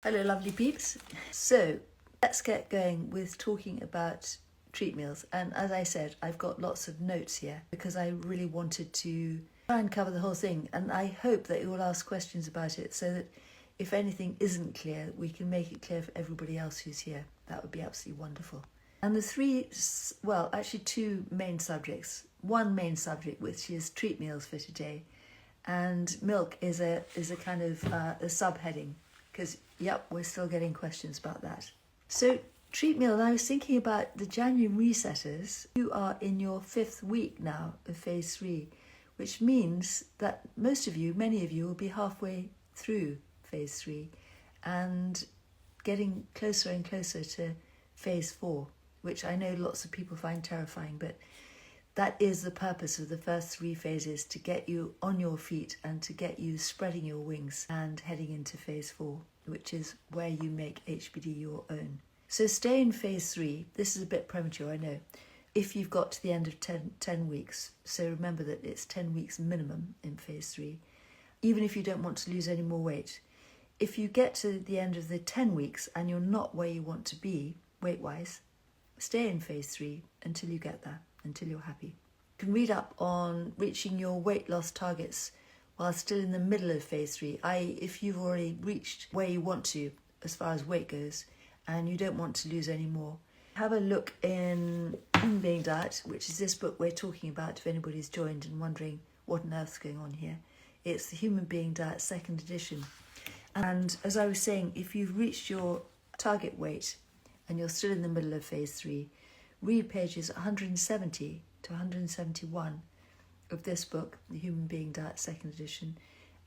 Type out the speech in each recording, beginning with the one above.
Hello lovely peeps. So let's get going with talking about treat meals. And as I said, I've got lots of notes here because I really wanted to try and cover the whole thing. And I hope that you will ask questions about it so that if anything isn't clear, we can make it clear for everybody else who's here. That would be absolutely wonderful. And the two main subjects. One main subject, which is treat meals for today. And milk is a kind of a subheading. Because, yep, we're still getting questions about that. So, treat meal, and I was thinking about the January resetters. You are in your 5th week now of phase 3, which means that many of you will be halfway through phase 3 and getting closer and closer to phase 4, which I know lots of people find terrifying, but that is the purpose of the first 3 phases, to get you on your feet and to get you spreading your wings and heading into phase 4, which is where you make HBD your own. So stay in phase 3. This is a bit premature, I know, if you've got to the end of 10 weeks. So remember that it's 10 weeks minimum in phase 3, even if you don't want to lose any more weight. If you get to the end of the 10 weeks and you're not where you want to be weight-wise, stay in phase 3 until you get there. Until you're happy. You can read up on reaching your weight loss targets while still in the middle of phase 3, i.e. if you've already reached where you want to as far as weight goes and you don't want to lose any more. Have a look in Human Being Diet, which is this book we're talking about if anybody's joined and wondering what on earth's going on here. It's the Human Being Diet Second Edition. And as I was saying, if you've reached your target weight and you're still in the middle of phase 3, read pages 170 to 171 of this book, The Human Being Diet Second Edition,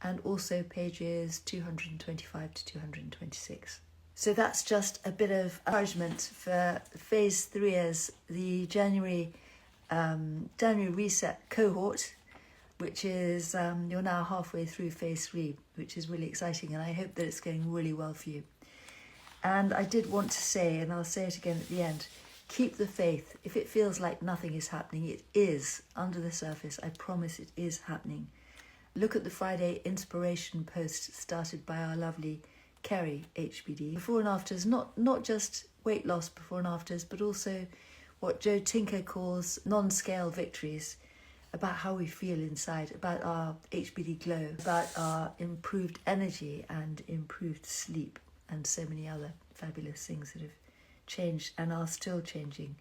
and also pages 225 to 226. So that's just a bit of encouragement for phase 3 as the January reset cohort, which is you're now halfway through phase 3, which is really exciting, and I hope that it's going really well for you. And I did want to say, and I'll say it again at the end, keep the faith. If it feels like nothing is happening, it is under the surface. I promise it is happening. Look at the Friday inspiration post started by our lovely Kerry, HBD. Before and afters, not just weight loss before and afters, but also what Joe Tinker calls non-scale victories, about how we feel inside, about our HBD glow, about our improved energy and improved sleep, and so many other fabulous things that have changed and are still changing.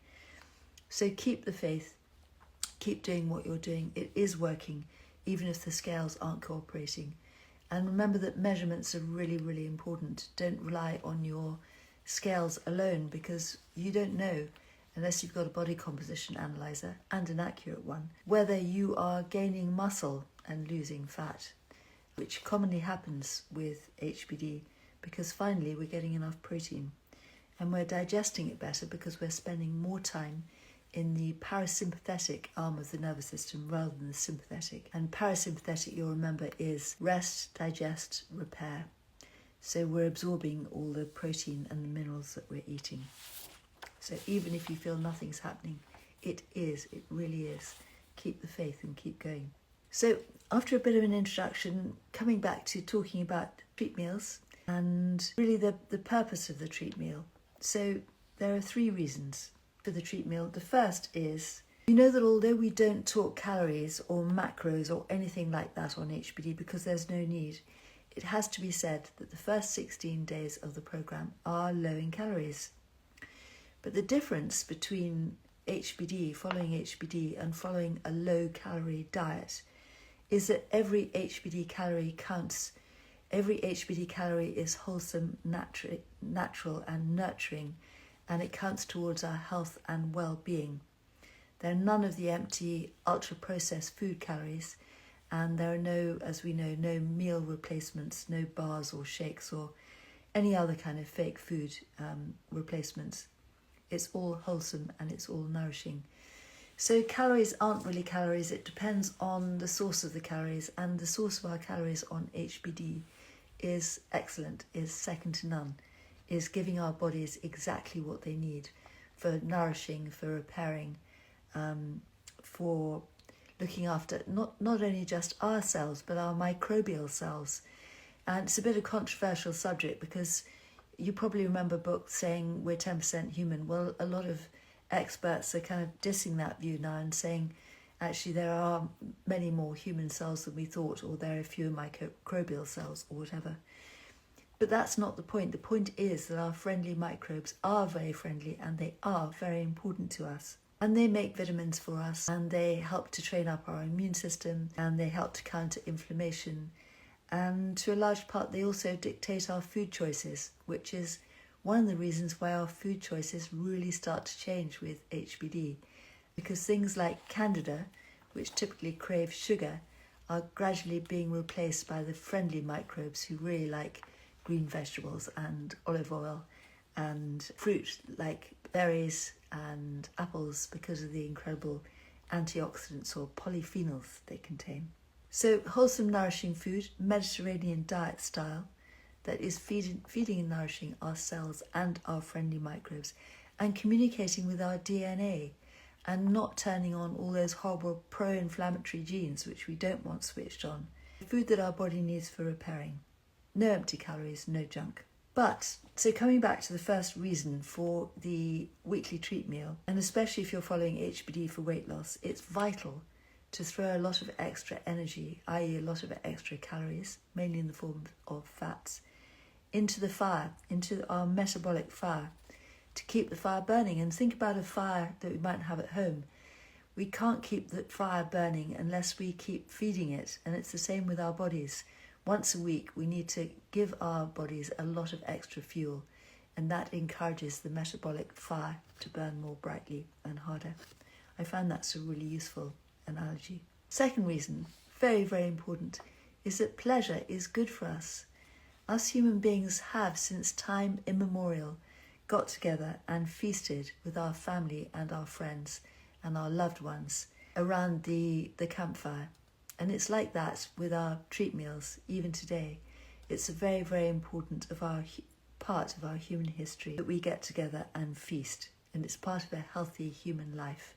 So keep the faith, keep doing what you're doing. It is working, even if the scales aren't cooperating. And remember that measurements are really, really important. Don't rely on your scales alone, because you don't know, unless you've got a body composition analyzer and an accurate one, whether you are gaining muscle and losing fat, which commonly happens with HBD, because finally we're getting enough protein. And we're digesting it better because we're spending more time in the parasympathetic arm of the nervous system rather than the sympathetic. And parasympathetic, you'll remember, is rest, digest, repair. So we're absorbing all the protein and the minerals that we're eating. So even if you feel nothing's happening, it really is. Keep the faith and keep going. So after a bit of an introduction, coming back to talking about treat meals and really the purpose of the treat meal. So there are 3 reasons for the treat meal. The first is, you know that although we don't talk calories or macros or anything like that on HBD because there's no need, it has to be said that the first 16 days of the program are low in calories. But the difference between following HBD and following a low-calorie diet is that every HBD calorie counts. Every HBD calorie is wholesome, natural and nurturing, and it counts towards our health and well-being. There are none of the empty, ultra-processed food calories, and there are no, as we know, no meal replacements, no bars or shakes or any other kind of fake food replacements. It's all wholesome and it's all nourishing. So calories aren't really calories. It depends on the source of the calories, and the source of our calories on HBD is excellent, is second to none, is giving our bodies exactly what they need for nourishing, for repairing, for looking after not only just our cells, but our microbial cells. And it's a bit of a controversial subject because you probably remember books saying we're 10% human. Well, a lot of experts are kind of dissing that view now and saying actually there are many more human cells than we thought, or there are fewer microbial cells or whatever. But that's not the point. The point is that our friendly microbes are very friendly and they are very important to us. And they make vitamins for us, and they help to train up our immune system, and they help to counter inflammation. And to a large part, they also dictate our food choices, which is one of the reasons why our food choices really start to change with HBD. Because things like Candida, which typically crave sugar, are gradually being replaced by the friendly microbes who really like green vegetables and olive oil and fruit like berries and apples because of the incredible antioxidants or polyphenols they contain. So wholesome, nourishing food, Mediterranean diet style that is feeding and nourishing our cells and our friendly microbes and communicating with our DNA and not turning on all those horrible pro-inflammatory genes which we don't want switched on. Food that our body needs for repairing. No empty calories, no junk. But, so coming back to the first reason for the weekly treat meal, and especially if you're following HBD for weight loss, it's vital to throw a lot of extra energy, i.e. a lot of extra calories, mainly in the form of fats, into the fire, into our metabolic fire, to keep the fire burning. And think about a fire that we might have at home. We can't keep the fire burning unless we keep feeding it, and it's the same with our bodies. Once a week, we need to give our bodies a lot of extra fuel, and that encourages the metabolic fire to burn more brightly and harder. I found that's a really useful analogy. Second reason, very, very important, is that pleasure is good for us. Us human beings have, since time immemorial, got together and feasted with our family and our friends and our loved ones around the campfire. And it's like that with our treat meals, even today. It's a very, very important part of our human history that we get together and feast. And it's part of a healthy human life.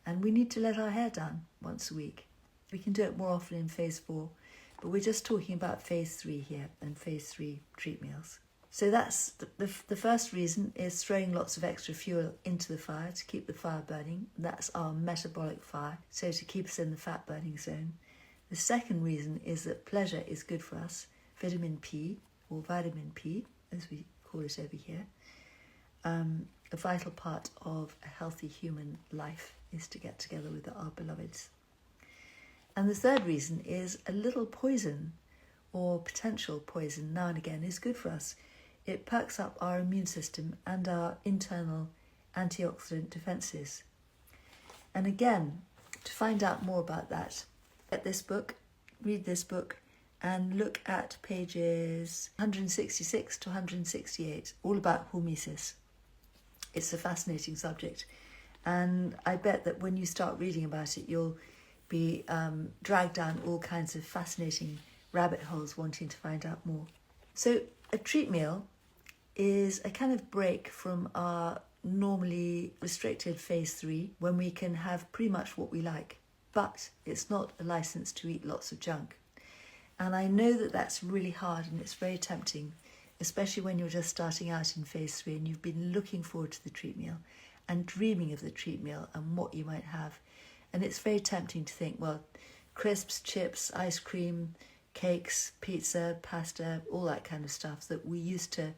And we need to let our hair down once a week. We can do it more often in phase 4, but we're just talking about phase 3 here and phase 3 treat meals. So that's the first reason, is throwing lots of extra fuel into the fire to keep the fire burning. That's our metabolic fire, so to keep us in the fat burning zone. The second reason is that pleasure is good for us. Vitamin P, or vitamin P, as we call it over here. A vital part of a healthy human life is to get together with our beloveds. And the third reason is a little poison, or potential poison now and again, is good for us. It perks up our immune system and our internal antioxidant defences. And again, to find out more about that, get this book, read this book, and look at pages 166 to 168, all about hormesis. It's a fascinating subject, and I bet that when you start reading about it, you'll be dragged down all kinds of fascinating rabbit holes wanting to find out more. So a treat meal is a kind of break from our normally restricted phase 3 when we can have pretty much what we like, but it's not a license to eat lots of junk. And I know that that's really hard and it's very tempting, especially when you're just starting out in phase 3 and you've been looking forward to the treat meal and dreaming of the treat meal and what you might have. And it's very tempting to think, well, crisps, chips, ice cream, cakes, pizza, pasta, all that kind of stuff that we used to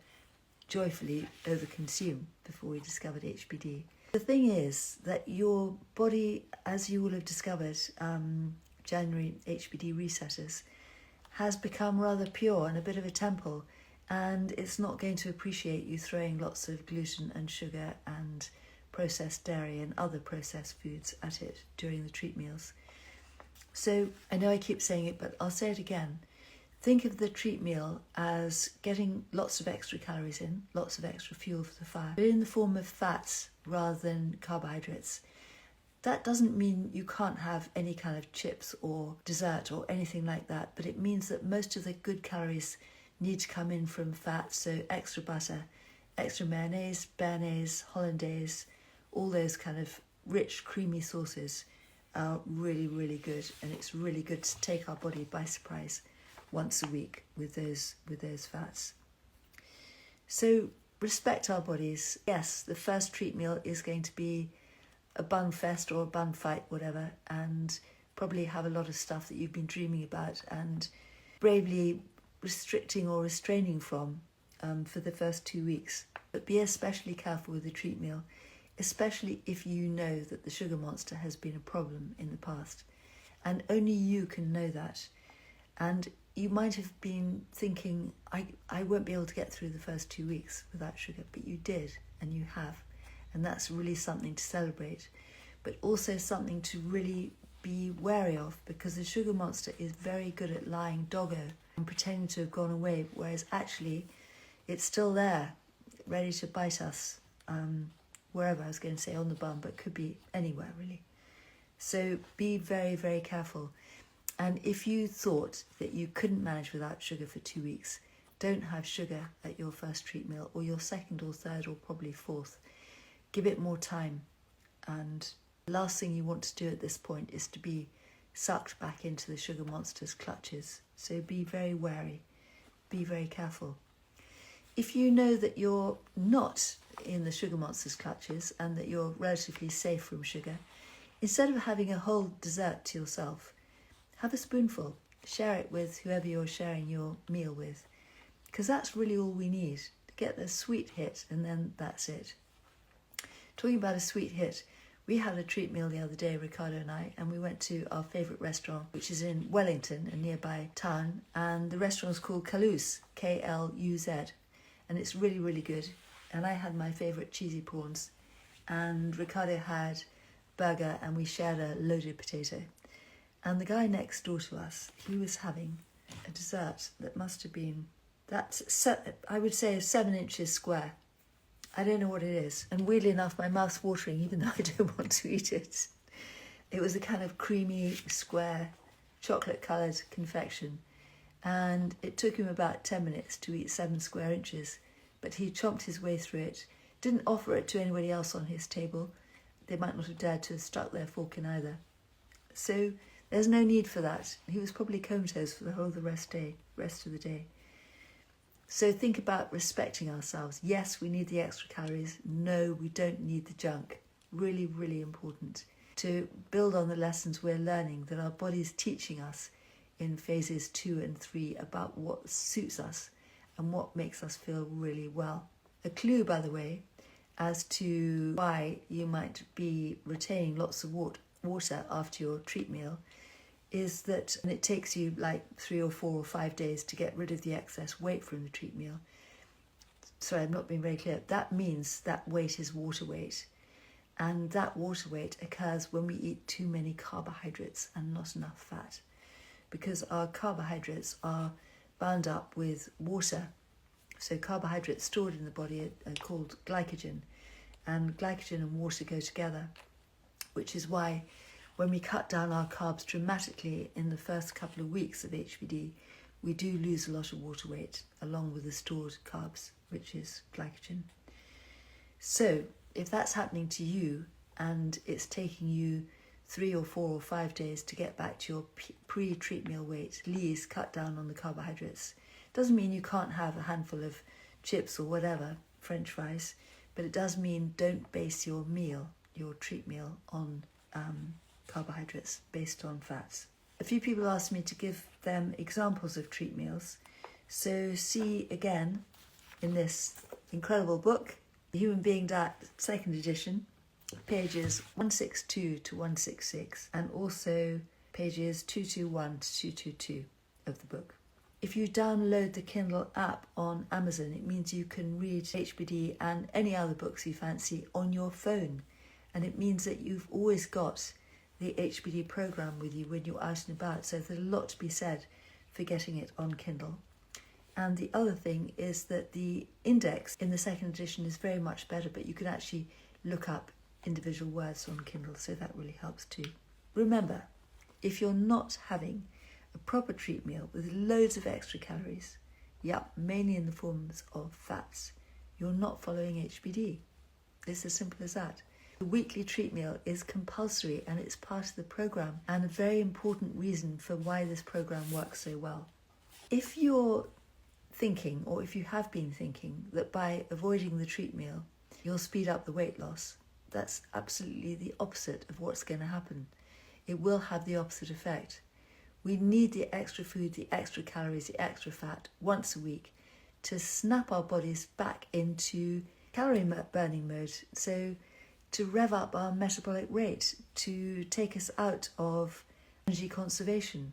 joyfully overconsume before we discovered HBD. The thing is that your body, as you will have discovered, January HBD resetters, has become rather pure and a bit of a temple, and it's not going to appreciate you throwing lots of gluten and sugar and processed dairy and other processed foods at it during the treat meals. So I know I keep saying it, but I'll say it again. Think of the treat meal as getting lots of extra calories in, lots of extra fuel for the fire, but in the form of fats rather than carbohydrates. That doesn't mean you can't have any kind of chips or dessert or anything like that, but it means that most of the good calories need to come in from fat, so extra butter, extra mayonnaise, béarnaise, hollandaise, all those kind of rich, creamy sauces are really, really good, and it's really good to take our body by surprise once a week with those fats. So respect our bodies. Yes, the first treat meal is going to be a bun fest or a bun fight, whatever, and probably have a lot of stuff that you've been dreaming about and bravely restricting or restraining from for the first 2 weeks. But be especially careful with the treat meal, especially if you know that the sugar monster has been a problem in the past. And only you can know that. And you might have been thinking, I won't be able to get through the first 2 weeks without sugar, but you did, and you have. And that's really something to celebrate, but also something to really be wary of, because the sugar monster is very good at lying doggo and pretending to have gone away, whereas actually it's still there, ready to bite us, wherever. I was going to say on the bum, but could be anywhere really. So be very, very careful. And if you thought that you couldn't manage without sugar for 2 weeks, don't have sugar at your first treat meal or your second or third or probably fourth. Give it more time. And the last thing you want to do at this point is to be sucked back into the sugar monster's clutches. So be very wary. Be very careful. If you know that you're not in the sugar monster's clutches and that you're relatively safe from sugar, instead of having a whole dessert to yourself, have a spoonful. Share it with whoever you're sharing your meal with, because that's really all we need to get the sweet hit, and then that's it. Talking about a sweet hit, we had a treat meal the other day, Ricardo and I, and we went to our favourite restaurant, which is in Wellington, a nearby town, and the restaurant is called Kalou, K-L-U-Z, and it's really, really good. And I had my favourite cheesy prawns, and Ricardo had burger, and we shared a loaded potato. And the guy next door to us, he was having a dessert that must have been, I would say 7 inches square. I don't know what it is. And weirdly enough, my mouth's watering even though I don't want to eat it. It was a kind of creamy, square, chocolate-coloured confection. And it took him about 10 minutes to eat 7 square inches. But he chomped his way through it. Didn't offer it to anybody else on his table. They might not have dared to have stuck their fork in either. So there's no need for that. He was probably comatose for the whole of the rest of the day. So think about respecting ourselves. Yes, we need the extra calories. No, we don't need the junk. Really, really important to build on the lessons we're learning that our body's teaching us in phases 2 and 3 about what suits us and what makes us feel really well. A clue, by the way, as to why you might be retaining lots of water after your treat meal is that, and it takes you like 3 or 4 or 5 days to get rid of the excess weight from the treat meal. Sorry, I'm not being very clear. That means that weight is water weight. And that water weight occurs when we eat too many carbohydrates and not enough fat, because our carbohydrates are bound up with water. So carbohydrates stored in the body are called glycogen, and glycogen and water go together, which is why when we cut down our carbs dramatically in the first couple of weeks of HBD, we do lose a lot of water weight along with the stored carbs, which is glycogen. So if that's happening to you and it's taking you 3 or 4 or 5 days to get back to your pre-treat meal weight, please cut down on the carbohydrates. Doesn't mean you can't have a handful of chips or whatever, French fries, but it does mean don't base your meal, your treat meal, on carbohydrates based on fats. A few people asked me to give them examples of treat meals. So see again in this incredible book, The Human Being Diet Second Edition, pages 162 to 166, and also pages 221 to 222 of the book. If you download the Kindle app on Amazon, it means you can read HBD and any other books you fancy on your phone. And it means that you've always got the HBD program with you when you're out and about. So there's a lot to be said for getting it on Kindle. And the other thing is that the index in the second edition is very much better, but you can actually look up individual words on Kindle, so that really helps too. Remember, if you're not having a proper treat meal with loads of extra calories, mainly in the forms of fats, you're not following HBD. It's as simple as that. The weekly treat meal is compulsory and it's part of the program, and a very important reason for why this program works so well. If you're thinking, or if you have been thinking, that by avoiding the treat meal, you'll speed up the weight loss, that's absolutely the opposite of what's going to happen. It will have the opposite effect. We need the extra food, the extra calories, the extra fat once a week to snap our bodies back into calorie burning mode. So to rev up our metabolic rate, to take us out of energy conservation.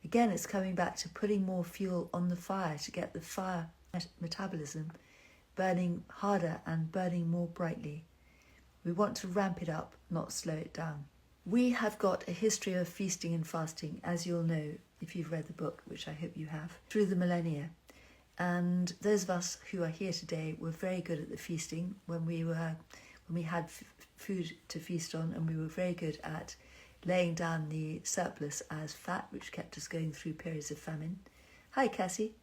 Again, it's coming back to putting more fuel on the fire to get the fire metabolism burning harder and burning more brightly. We want to ramp it up, not slow it down. We have got a history of feasting and fasting, as you'll know if you've read the book, which I hope you have, through the millennia. And those of us who are here today were very good at the feasting when we had food to feast on, and we were very good at laying down the surplus as fat, which kept us going through periods of famine. Hi, Cassie.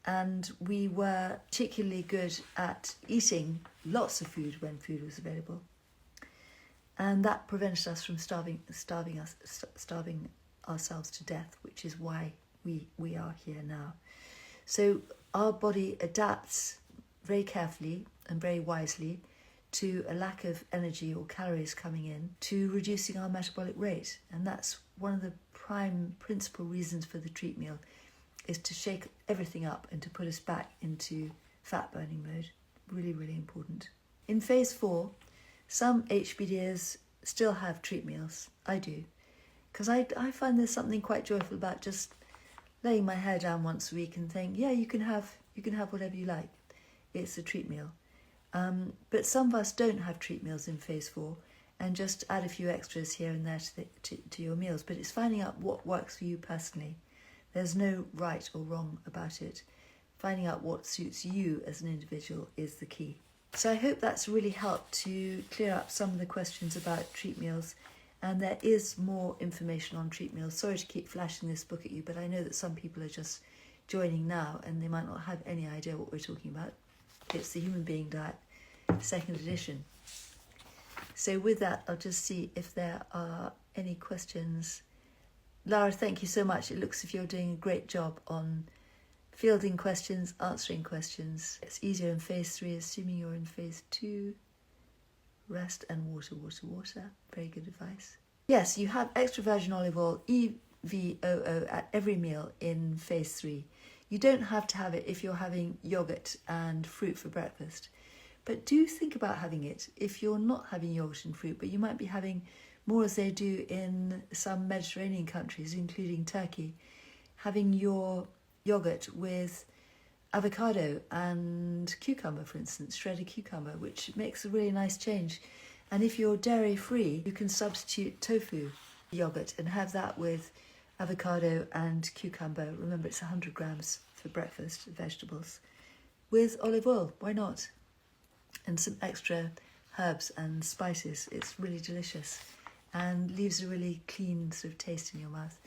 And we were particularly good at eating lots of food when food was available. And that prevented us from starving ourselves to death, which is why we are here now. So our body adapts very carefully and very wisely to a lack of energy or calories coming in, to reducing our metabolic rate. And that's one of the prime principal reasons for the treat meal, is to shake everything up and to put us back into fat burning mode. Really, really important. In phase 4, some HBDers still have treat meals. I do. Because I find there's something quite joyful about just laying my hair down once a week and saying, yeah, you can have whatever you like. It's a treat meal. But some of us don't have treat meals in phase 4 and just add a few extras here and there to your meals. But it's finding out what works for you personally. There's no right or wrong about it. Finding out what suits you as an individual is the key. So I hope that's really helped to clear up some of the questions about treat meals. And there is more information on treat meals. Sorry to keep flashing this book at you, but I know that some people are just joining now and they might not have any idea what we're talking about. It's the Human Being Diet, Second Edition. So with that, I'll just see if there are any questions. Lara, thank you so much. It looks as if you're doing a great job on fielding questions, answering questions. It's easier in phase 3, assuming you're in phase 2. Rest and water, water, water. Very good advice. Yes, you have extra virgin olive oil, EVOO, at every meal in phase 3. You don't have to have it if you're having yogurt and fruit for breakfast. But do think about having it if you're not having yogurt and fruit, but you might be having more, as they do in some Mediterranean countries, including Turkey, having your yogurt with avocado and cucumber, for instance, shredded cucumber, which makes a really nice change. And if you're dairy free, you can substitute tofu yogurt and have that with avocado and cucumber. Remember, it's 100 grams for breakfast, vegetables, with olive oil. Why not? And some extra herbs and spices. It's really delicious and leaves a really clean sort of taste in your mouth.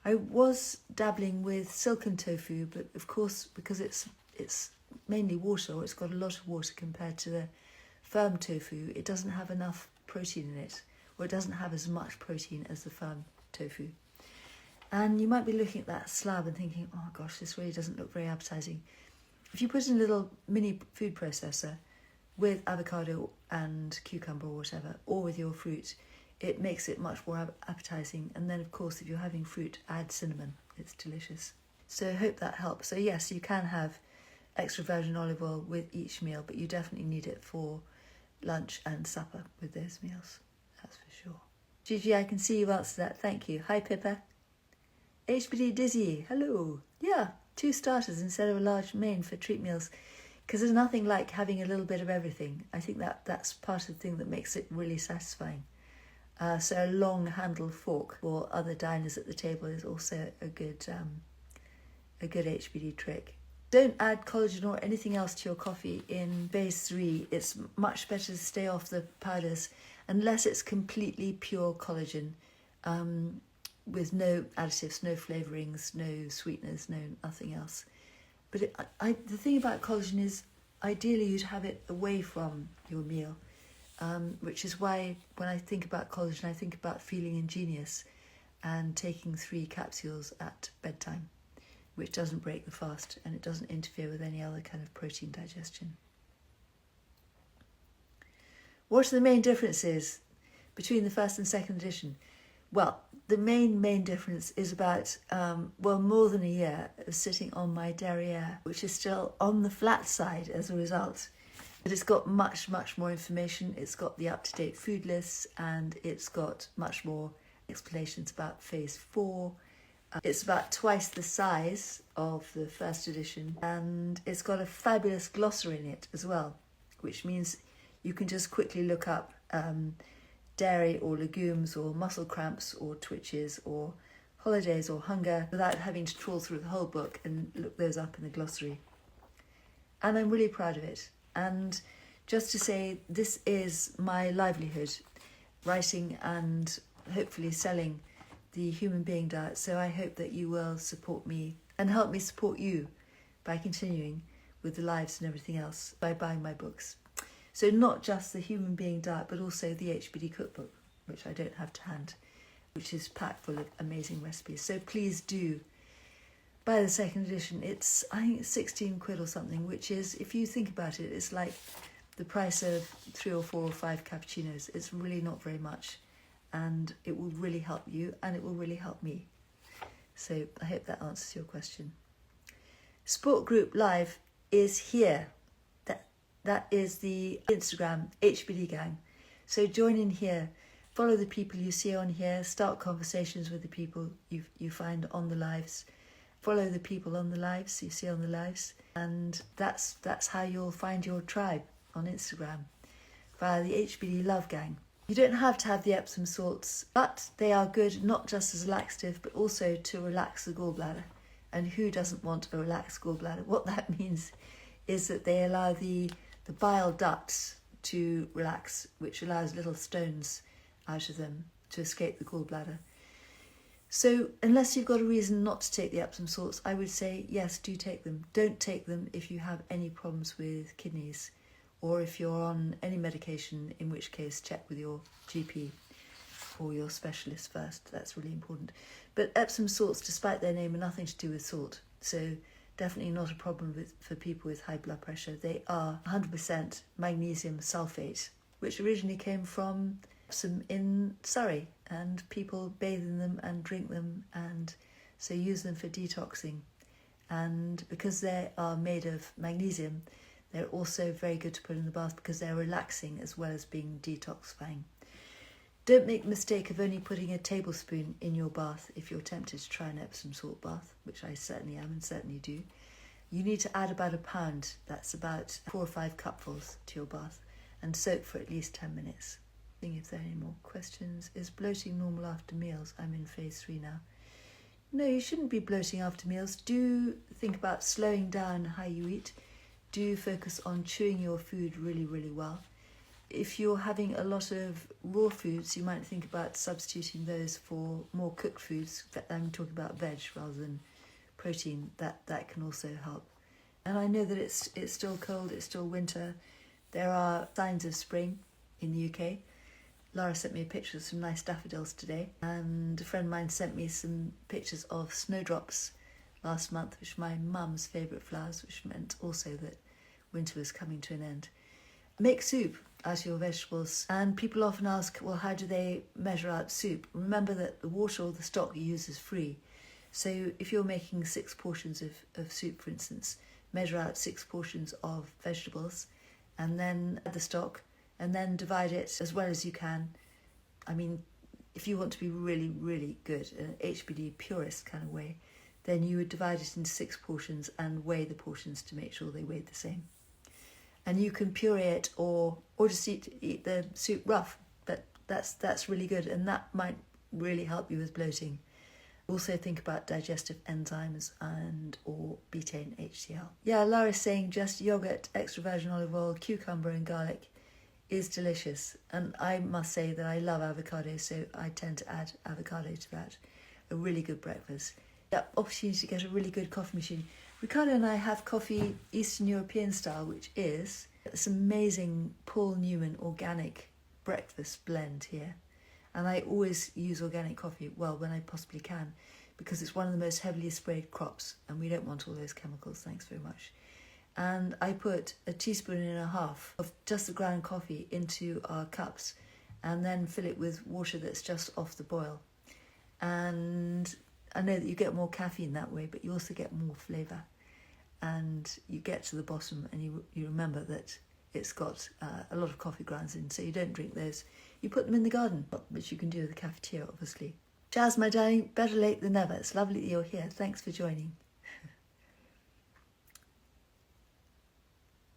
I was dabbling with silken tofu, but of course, because it's mainly water, or it's got a lot of water compared to the firm tofu, it doesn't have enough protein in it, or it doesn't have as much protein as the firm tofu. And you might be looking at that slab and thinking, oh gosh, this really doesn't look very appetizing. If you put in a little mini food processor with avocado and cucumber or whatever, or with your fruit, it makes it much more appetizing. And then, of course, if you're having fruit, add cinnamon. It's delicious. So I hope that helps. So yes, you can have extra virgin olive oil with each meal, but you definitely need it for lunch and supper with those meals. That's for sure. Gigi, I can see you've answered that. Thank you. Hi, Pippa. HBD Dizzy, hello. Yeah, 2 starters instead of a large main for treat meals, because there's nothing like having a little bit of everything. I think that's part of the thing that makes it really satisfying. So a long-handled fork for other diners at the table is also a good HBD trick. Don't add collagen or anything else to your coffee in phase 3. It's much better to stay off the powders unless it's completely pure collagen, with no additives, no flavourings, no sweeteners, nothing else. But the thing about collagen is ideally you'd have it away from your meal. Which is why when I think about collagen, I think about feeling Ingenious and taking 3 capsules at bedtime, which doesn't break the fast and it doesn't interfere with any other kind of protein digestion. What are the main differences between the first and second edition? Well, the main difference is about, more than a year of sitting on my derriere, which is still on the flat side as a result. But it's got much more information. It's got the up-to-date food lists, and it's got much more explanations about phase 4. It's about twice the size of the first edition, and it's got a fabulous glossary in it as well, which means you can just quickly look up dairy or legumes or muscle cramps or twitches or holidays or hunger without having to trawl through the whole book and look those up in the glossary. And I'm really proud of it. And just to say, this is my livelihood, writing and hopefully selling the human being diet. So I hope that you will support me and help me support you by continuing with the lives and everything else by buying my books. So not just the human being diet, but also the HBD cookbook, which I don't have to hand, which is packed full of amazing recipes. So please do buy the second edition. I think it's 16 quid or something, which is, if you think about it, it's like the price of 3 or 4 or 5 cappuccinos. It's really not very much, and it will really help you and it will really help me. So I hope that answers your question. Sport Group Live is here. That is the Instagram HBD gang. So join in here, follow the people you see on here, start conversations with the people you find on the lives, follow the people on the lives you see on the lives, and that's how you'll find your tribe on Instagram, via the HBD Love Gang. You don't have to have the Epsom salts, but they are good not just as a laxative, but also to relax the gallbladder. And who doesn't want a relaxed gallbladder? What that means is that they allow the bile ducts to relax, which allows little stones out of them to escape the gallbladder. So unless you've got a reason not to take the Epsom salts, I would say, yes, do take them. Don't take them if you have any problems with kidneys or if you're on any medication, in which case check with your GP or your specialist first. That's really important. But Epsom salts, despite their name, are nothing to do with salt. So definitely not a problem for people with high blood pressure. They are 100% magnesium sulfate, which originally came from Epsom in Surrey, and people bathe in them and drink them, and so use them for detoxing. And because they are made of magnesium, they're also very good to put in the bath because they're relaxing as well as being detoxifying. Don't make the mistake of only putting a tablespoon in your bath if you're tempted to try an Epsom salt bath, which I certainly am and certainly do. You need to add about a pound, that's about 4 or 5 cupfuls to your bath, and soak for at least 10 minutes. Think if there are any more questions. Is bloating normal after meals? I'm in phase 3 now. No, you shouldn't be bloating after meals. Do think about slowing down how you eat. Do focus on chewing your food really, really well. If you're having a lot of raw foods, you might think about substituting those for more cooked foods. I'm talking about veg rather than protein. That can also help. And I know that it's still cold, it's still winter. There are signs of spring in the UK. Laura sent me a picture of some nice daffodils today, and a friend of mine sent me some pictures of snowdrops last month, which are my mum's favourite flowers, which meant also that winter was coming to an end. Make soup out of your vegetables, and people often ask, well, how do they measure out soup? Remember that the water or the stock you use is free. So if you're making 6 portions of soup, for instance, measure out 6 portions of vegetables and then add the stock and then divide it as well as you can. I mean, if you want to be really, really good, an HBD purist kind of way, then you would divide it into 6 portions and weigh the portions to make sure they weighed the same. And you can puree it or just eat the soup rough, but that's really good, and that might really help you with bloating. Also think about digestive enzymes and or betaine HCl. Yeah, Laura's saying just yogurt, extra virgin olive oil, cucumber and garlic is delicious. And I must say that I love avocado, so I tend to add avocado to that. A really good breakfast. Yeah, opportunity to get a really good coffee machine. Ricardo and I have coffee Eastern European style, which is this amazing Paul Newman organic breakfast blend here. And I always use organic coffee, well, when I possibly can, because it's one of the most heavily sprayed crops and we don't want all those chemicals, thanks very much. And I put 1.5 teaspoons of just the ground coffee into our cups and then fill it with water that's just off the boil. And I know that you get more caffeine that way, but you also get more flavour. And you get to the bottom and you remember that it's got a lot of coffee grounds in, so you don't drink those. You put them in the garden, which you can do with the cafetiere, obviously. Jazz, my darling, better late than never. It's lovely that you're here. Thanks for joining.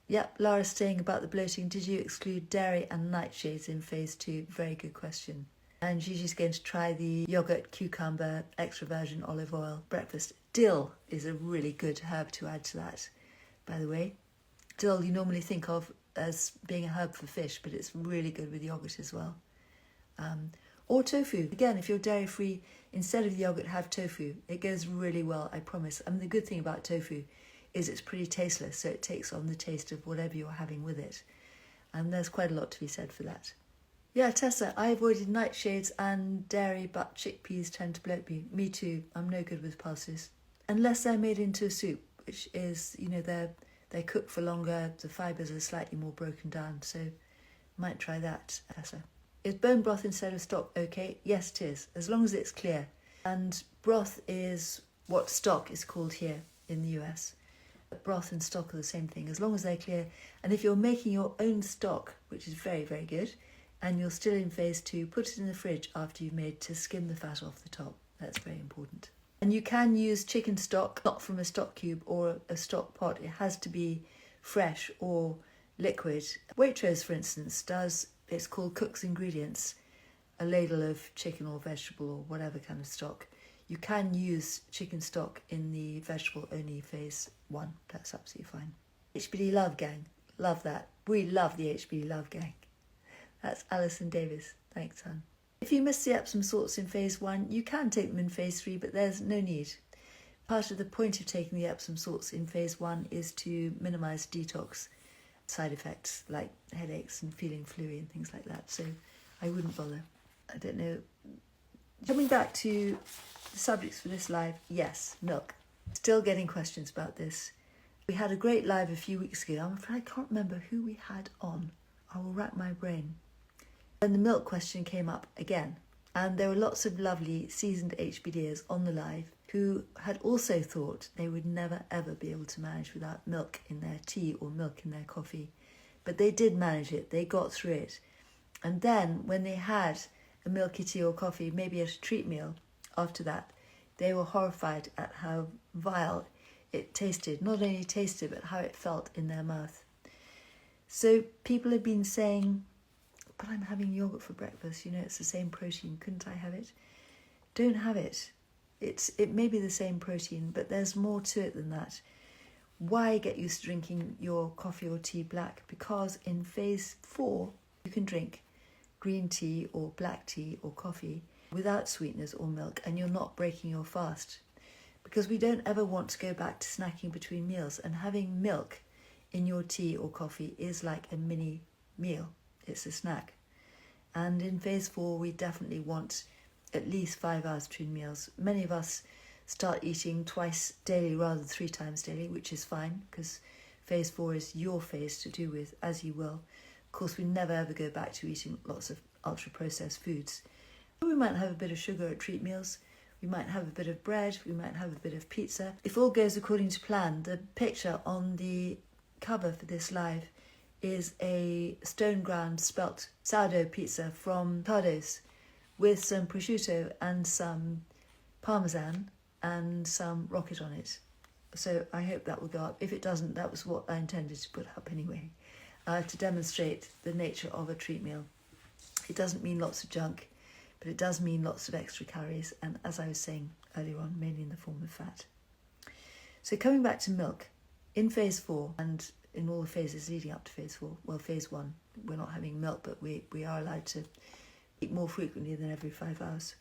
Yep, Lara's saying about the bloating, did you exclude dairy and nightshades in phase 2? Very good question. And Gigi's going to try the yogurt, cucumber, extra virgin olive oil breakfast. Dill is a really good herb to add to that, by the way. Dill you normally think of as being a herb for fish, but it's really good with yogurt as well. Or tofu. Again, if you're dairy-free, instead of yogurt, have tofu. It goes really well, I promise. And the good thing about tofu is it's pretty tasteless, so it takes on the taste of whatever you're having with it. And there's quite a lot to be said for that. Yeah, Tessa, I avoided nightshades and dairy, but chickpeas tend to bloat me. Me too. I'm no good with pulses. Unless they're made into a soup, which is, they're cooked for longer, the fibres are slightly more broken down, so might try that, Tessa. Is bone broth instead of stock okay? Yes, it is, as long as it's clear. And broth is what stock is called here in the US. Broth and stock are the same thing, as long as they're clear. And if you're making your own stock, which is very, very good, and you're still in phase 2, put it in the fridge after you've made to skim the fat off the top. That's very important. And you can use chicken stock, not from a stock cube or a stock pot. It has to be fresh or liquid. Waitrose, for instance, does, it's called Cook's Ingredients, a ladle of chicken or vegetable or whatever kind of stock. You can use chicken stock in the vegetable-only phase 1. That's absolutely fine. HBD Love Gang. Love that. We love the HBD Love Gang. That's Alison Davis. Thanks, hon. If you miss the Epsom salts in phase 1, you can take them in phase 3, but there's no need. Part of the point of taking the Epsom salts in phase 1 is to minimise detox side effects like headaches and feeling fluey and things like that. So I wouldn't bother. I don't know. Coming back to the subjects for this live, yes, milk. Still getting questions about this. We had a great live a few weeks ago. I'm afraid I can't remember who we had on. I will rack my brain. And the milk question came up again. And there were lots of lovely seasoned HBDers on the live who had also thought they would never ever be able to manage without milk in their tea or milk in their coffee. But they did manage it. They got through it. And then when they had a milky tea or coffee, maybe at a treat meal after that, they were horrified at how vile it tasted. Not only tasted, but how it felt in their mouth. So people have been saying, but I'm having yogurt for breakfast, it's the same protein, couldn't I have it? Don't have it. It may be the same protein, but there's more to it than that. Why get used to drinking your coffee or tea black? Because in phase 4, you can drink green tea or black tea or coffee without sweeteners or milk, and you're not breaking your fast. Because we don't ever want to go back to snacking between meals, and having milk in your tea or coffee is like a mini meal. It's a snack. And in phase 4, we definitely want at least 5 hours between meals. Many of us start eating twice daily rather than 3 times daily, which is fine, because phase 4 is your phase to do with as you will. Of course, we never ever go back to eating lots of ultra-processed foods. We might have a bit of sugar at treat meals. We might have a bit of bread. We might have a bit of pizza. If all goes according to plan, the picture on the cover for this live is a stone ground spelt sourdough pizza from Cardo's with some prosciutto and some parmesan and some rocket on it. So I hope that will go up. If it doesn't, that was what I intended to put up anyway, to demonstrate the nature of a treat meal. It doesn't mean lots of junk, but it does mean lots of extra calories, and as I was saying earlier on, mainly in the form of fat. So coming back to milk, in phase 4 and in all the phases leading up to phase 4, well, phase 1, we're not having milk, but we are allowed to eat more frequently than every 5 hours.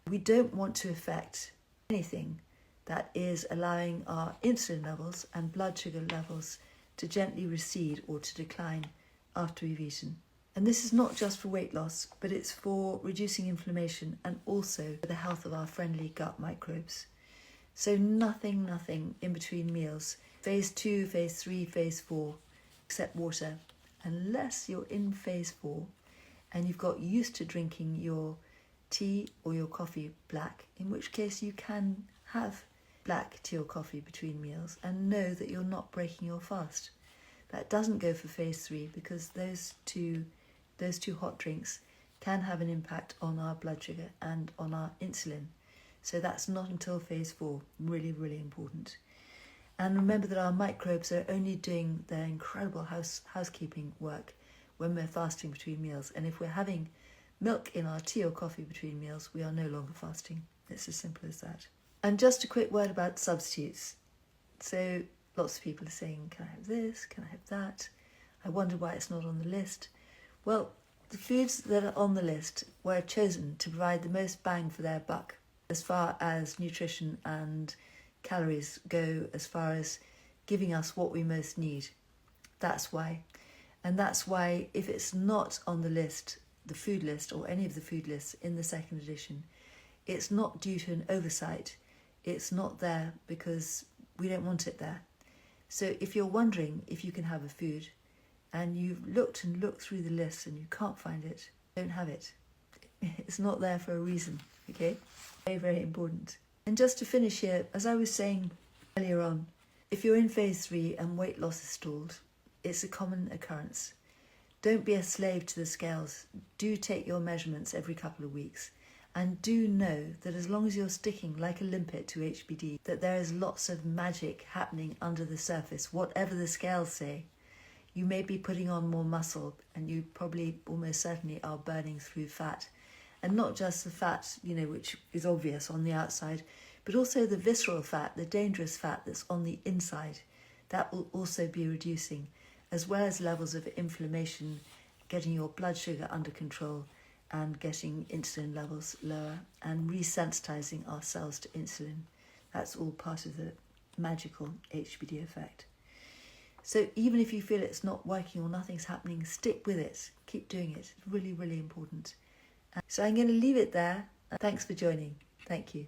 We don't want to affect anything that is allowing our insulin levels and blood sugar levels to gently recede or to decline after we've eaten. And this is not just for weight loss, but it's for reducing inflammation and also for the health of our friendly gut microbes. So nothing in between meals. Phase 2, phase 3, phase 4, except water. Unless you're in phase 4 and you've got used to drinking your tea or your coffee black, in which case you can have black tea or coffee between meals and know that you're not breaking your fast. That doesn't go for phase 3 because those two hot drinks can have an impact on our blood sugar and on our insulin. So that's not until phase 4, really, really important. And remember that our microbes are only doing their incredible housekeeping work when we're fasting between meals. And if we're having milk in our tea or coffee between meals, we are no longer fasting. It's as simple as that. And just a quick word about substitutes. So lots of people are saying, can I have this? Can I have that? I wonder why it's not on the list. Well, the foods that are on the list were chosen to provide the most bang for their buck as far as nutrition and calories go, as far as giving us what we most need. That's why. And that's why if it's not on the list, the food list or any of the food lists in the second edition, it's not due to an oversight. It's not there because we don't want it there. So if you're wondering if you can have a food and you've looked and looked through the list and you can't find it, don't have it. It's not there for a reason, okay? Very, very important. And just to finish here, as I was saying earlier on, if you're in phase 3 and weight loss is stalled, it's a common occurrence. Don't be a slave to the scales. Do take your measurements every couple of weeks. And do know that as long as you're sticking like a limpet to HBD, that there is lots of magic happening under the surface. Whatever the scales say, you may be putting on more muscle and you probably almost certainly are burning through fat. And not just the fat, which is obvious on the outside, but also the visceral fat, the dangerous fat that's on the inside. That will also be reducing, as well as levels of inflammation, getting your blood sugar under control and getting insulin levels lower and resensitizing our cells to insulin. That's all part of the magical HBD effect. So even if you feel it's not working or nothing's happening, stick with it. Keep doing it. It's really, really important. So I'm going to leave it there. Thanks for joining. Thank you.